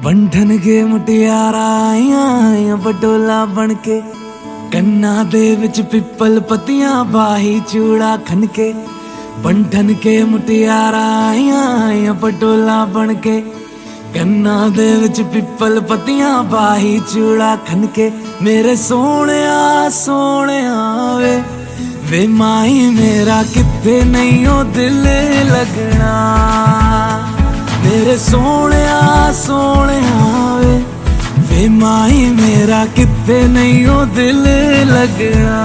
बंधन के मुटियारा आइया बटोला बन के, कन्ना दे विच पिपल पतियां बाही चूड़ा खनके। बंधन के मुटियारा आइया बटोला बन के, कन्ना दे विच पिपल पतियां बाही चूड़ा खनके। मेरे सोहणिया सोहणिया वे माही मेरा किथे नहीं ओ दिल लगना। मेरे सोहणिया सोहणिया वे माही मेरा किथे नहीं ओ दिल लगना।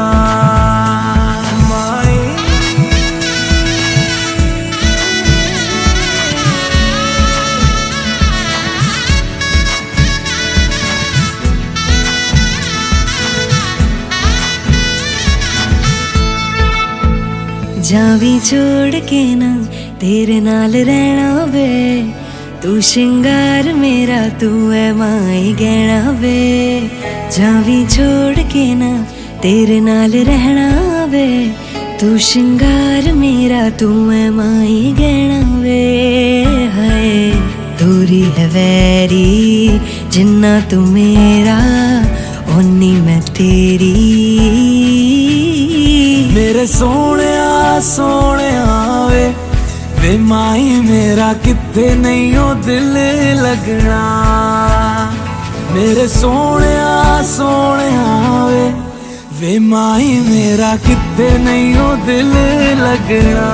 जावी छोड़ के ना तेरे नाल रहना वे, तू शिंगार मेरा तू है माई गहना वे। जावी छोड़ के ना तेरे नाल रहना वे, तू शिंगार मेरा तू है माई गहना वे। हाय दूरी है वैरी जिन्ना तू मेरा ओनी मैं तेरी। मेरे सोहणिया सोहणिया वे माही मेरा किथे नहीं ओ दिल लगना। मेरे सोहणिया सोहणिया वे माही मेरा किथे नहीं ओ दिल लगना।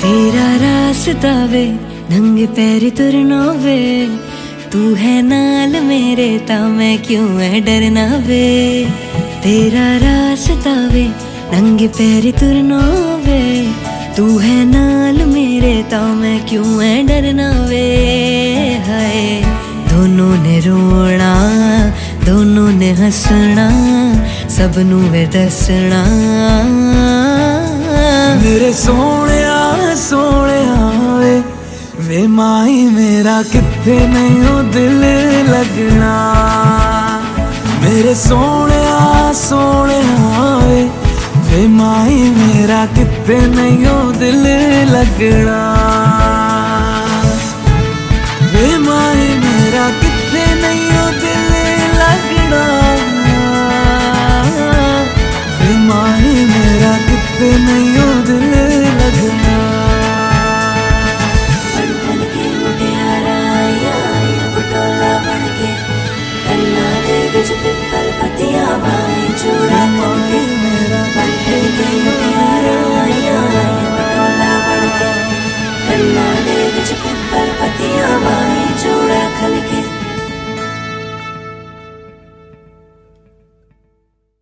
तेरा रास्ता वे नंगे पैरी तुरना वे, तू है नाल मेरे ता मैं क्यों है डरना वे। तेरा रास्ता वे नंगे पैरी तुरना वे, तू है नाल मेरे ता मैं क्यों है डरना वे। हाय दोनों ने रोना दोनों ने हंसना, सबनू वे दसना। मेरे सोहणिया सोहणिया वे माही मेरा किथे नहीं ओ दिल लगना। मेरे सोहणिया सोहणिया वे माही मेरा किथे नहीं ओ दिल लगना। वे माही मेरा किथे नहीं ओ दिल लगना।